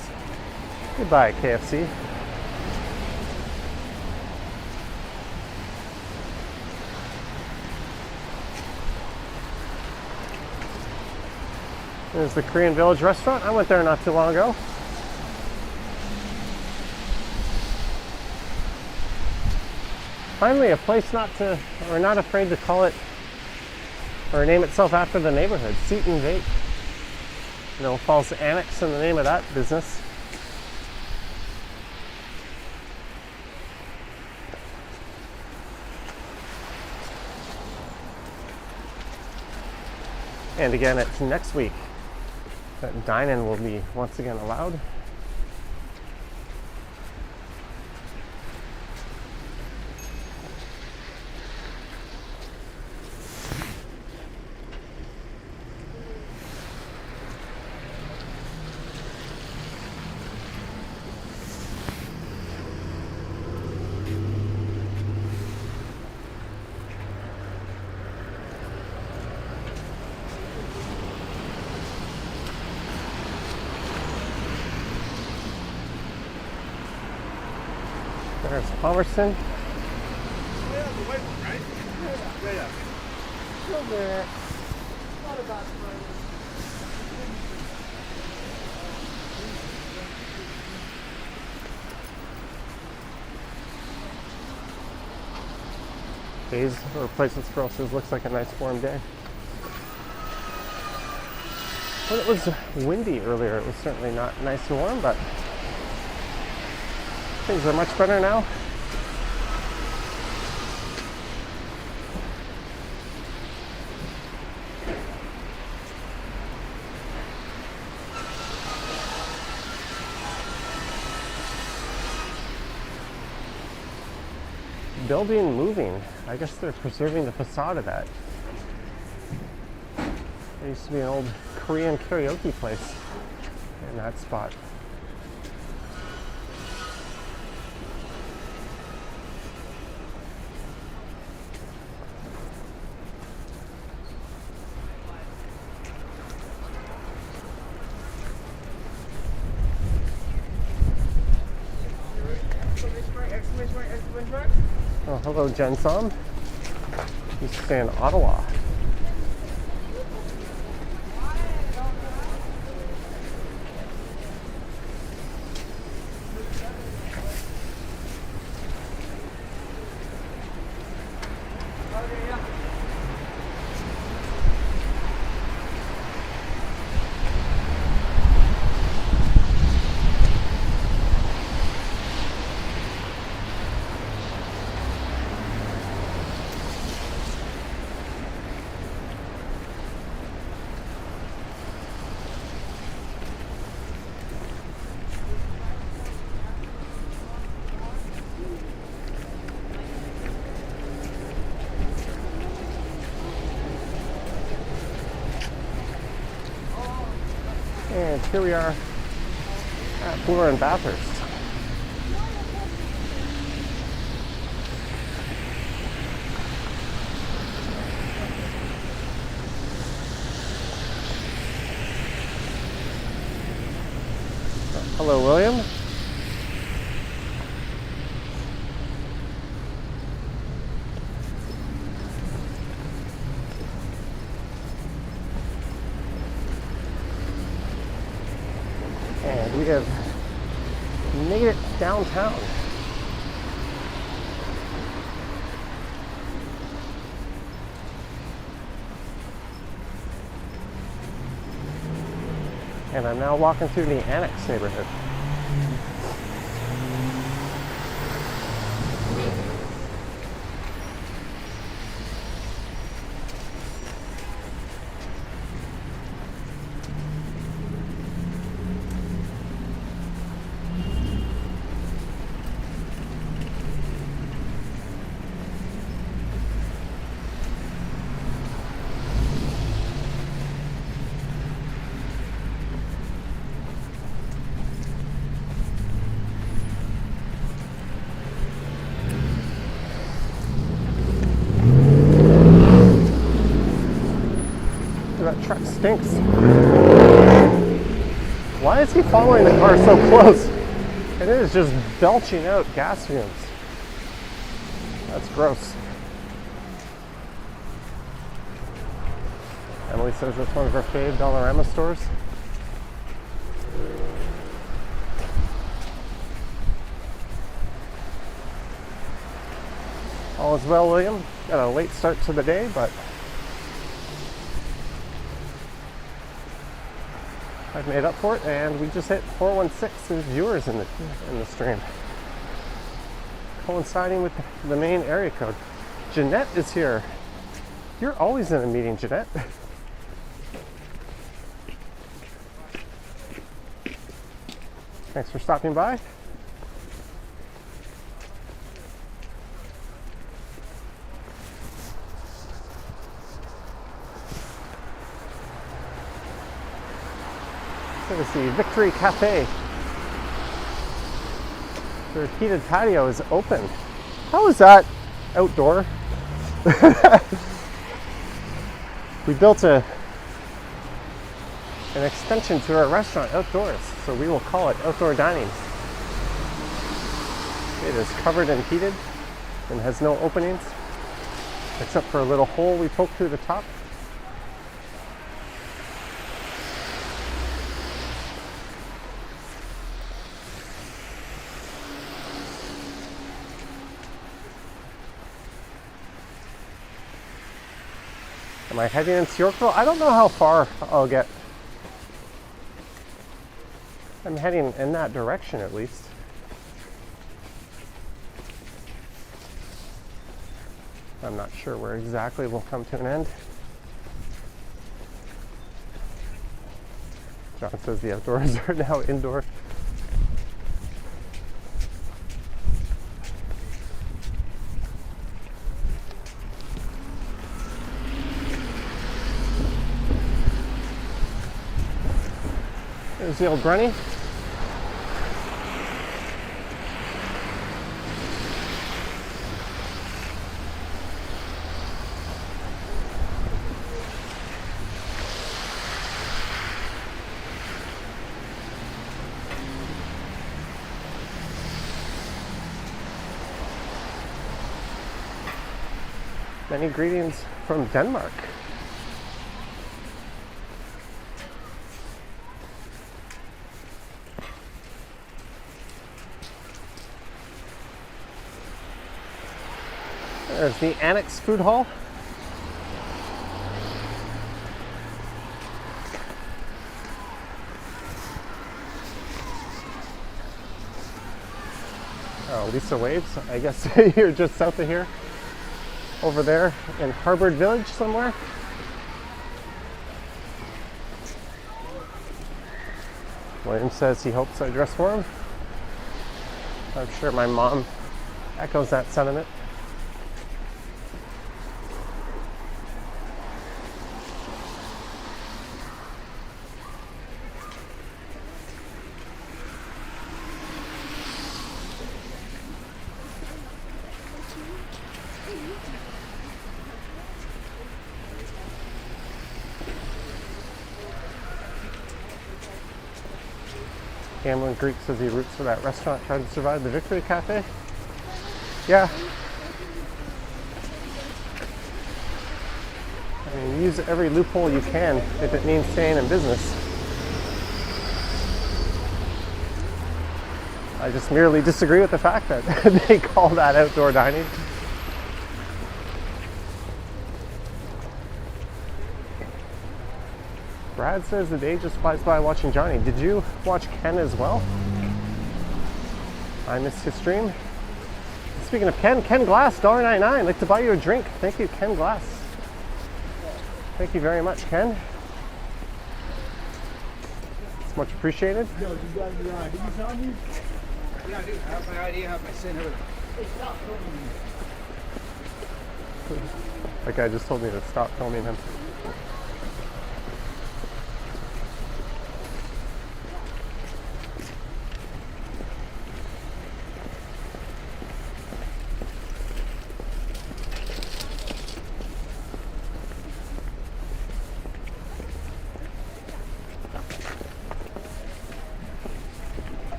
Goodbye, KFC. There's the Korean Village restaurant. I went there not too long ago. Finally, a place not afraid to call it or name itself after the neighborhood. Seat and Vape. You know, falls Annex in the name of that business. And again, it's next week that dine-in will be once again allowed. There's Palmerston. Oh, yeah, the white one, right? Yeah. Still there. What about Days or places for us, it looks like a nice warm day. When it was windy earlier, it was certainly not nice and warm, but things are much better now. Building moving. I guess they're preserving the facade of that. There used to be an old Korean karaoke place in that spot. Oh, hello, Jen Som. Used to stay in Ottawa. And here we are at Bloor and Bathurst. Hello, William. And we have made it downtown. And I'm now walking through the Annex neighborhood. That truck stinks. Why is he following the car so close? It is just belching out gas fumes. That's gross. Emily says that's one of her fave Dollarama stores. All is well, William. Got a late start to the day, but I've made up for it, and we just hit 416 viewers in the stream, coinciding with the main area code. Jeanette is here. You're always in a meeting, Jeanette. Thanks for stopping by. Let's see, Victory Cafe. Their heated patio is open. How is that outdoor? We built an extension to our restaurant outdoors, so we will call it outdoor dining. It is covered and heated and has no openings except for a little hole we poke through the top. Am I heading into Yorkville? I don't know how far I'll get. I'm heading in that direction at least. I'm not sure where exactly we'll come to an end. John says the outdoors are now indoor. There's the old Grunny. Many greetings from Denmark. There's the Annex food hall. Oh, Lisa waves. I guess you're just south of here. Over there in Harbour Village somewhere. William says he hopes I dress for him. I'm sure my mom echoes that sentiment. Gambling Greek says he roots for that restaurant trying to survive the Victory Cafe. Yeah. I mean, use every loophole you can if it means staying in business. I just merely disagree with the fact that they call that outdoor dining. Brad says the day just flies by watching Johnny. Did you watch Ken as well? I missed his stream. Speaking of Ken Glass, $1.99. I'd like to buy you a drink. Thank you, Ken Glass. Thank you very much, Ken. It's much appreciated. Yo, you got your ID on you? Yeah, I do. I have my ID, I have my SIN, everything. Hey, stop filming me. That guy just told me to stop filming him.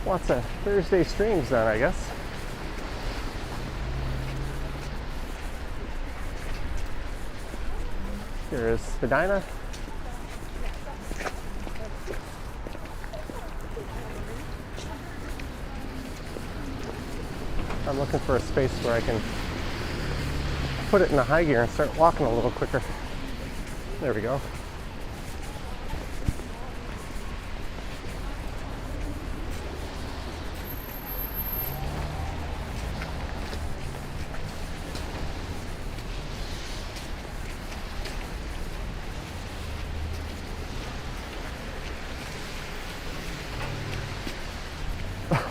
Lots of Thursday streams then, I guess. Here is Spadina. I'm looking for a space where I can put it in the high gear and start walking a little quicker. There we go.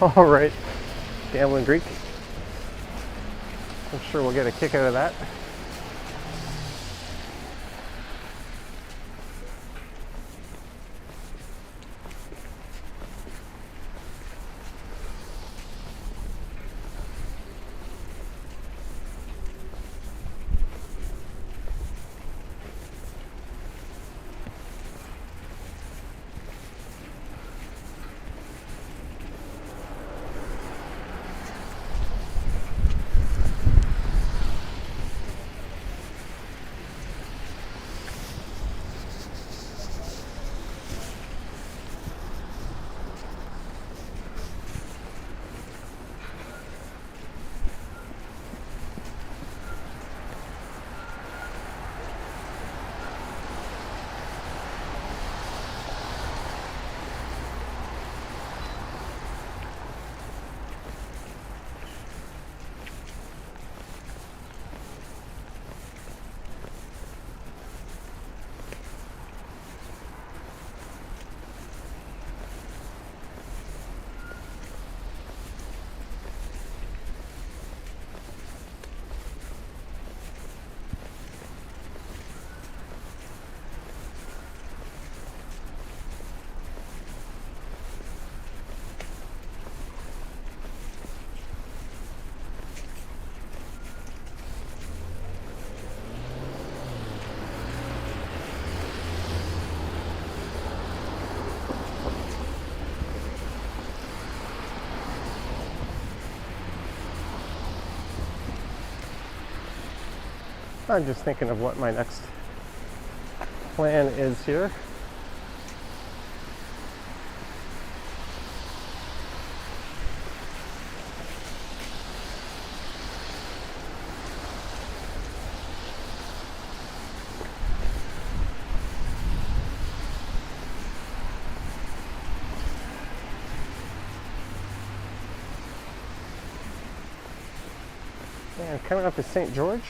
All right, Gambling Greek. I'm sure we'll get a kick out of that. I'm just thinking of what my next plan is here. And coming up to St. George.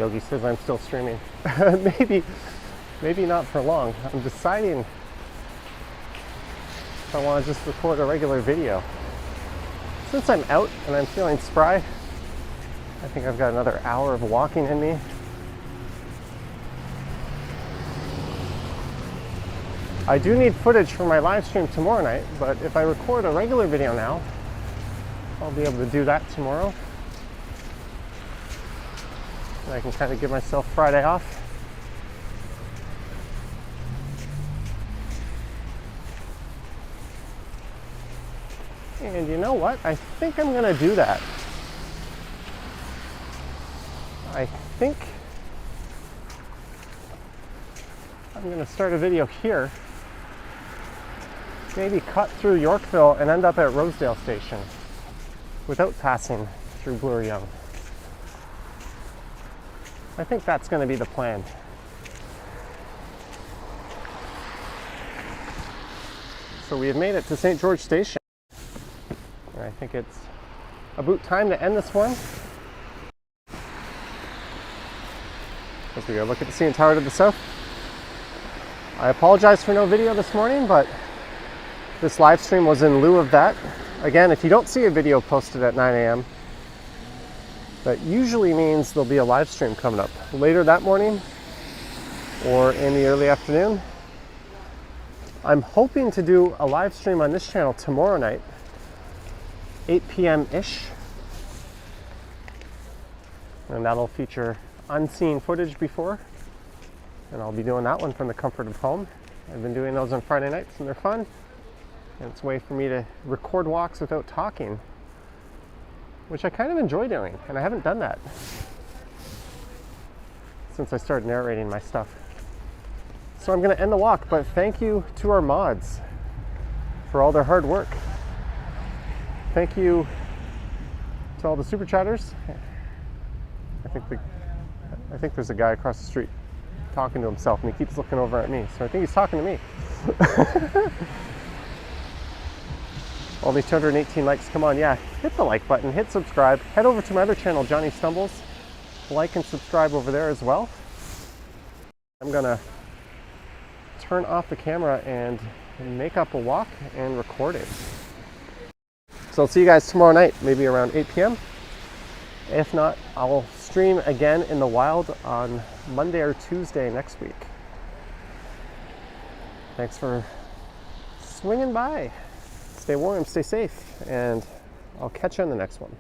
Yogi says I'm still streaming. maybe not for long. I'm deciding if I want to just record a regular video. Since I'm out and I'm feeling spry, I think I've got another hour of walking in me. I do need footage for my live stream tomorrow night, but if I record a regular video now, I'll be able to do that tomorrow. I can kind of give myself Friday off. And you know what? I think I'm going to do that. I think I'm going to start a video here. Maybe cut through Yorkville and end up at Rosedale Station without passing through Bloor. I think that's going to be the plan. So we have made it to St. George Station. And I think it's about time to end this one. As we go look at the CN Tower to the south. I apologize for no video this morning, but This live stream was in lieu of that. Again, if you don't see a video posted at 9 a.m., that usually means there'll be a live stream coming up later that morning or in the early afternoon. I'm hoping to do a live stream on this channel tomorrow night, 8 p.m.-ish. And that'll feature unseen footage before. And I'll be doing that one from the comfort of home. I've been doing those on Friday nights and they're fun. And it's a way for me to record walks without talking, which I kind of enjoy doing. And I haven't done that since I started narrating my stuff. So I'm going to end the walk, but thank you to our mods for all their hard work. Thank you to all the super chatters. I think there's a guy across the street talking to himself and he keeps looking over at me, so I think he's talking to me. Only 218 likes. Come on, yeah, hit the like button, hit subscribe, head over to my other channel, Johnny Stumbles, like and subscribe over there as well. I'm gonna turn off the camera and make up a walk and record it. So I'll see you guys tomorrow night, maybe around 8 p.m. If not, I'll stream again in the wild on Monday or Tuesday next week. Thanks for swinging by. Stay warm, stay safe, and I'll catch you on the next one.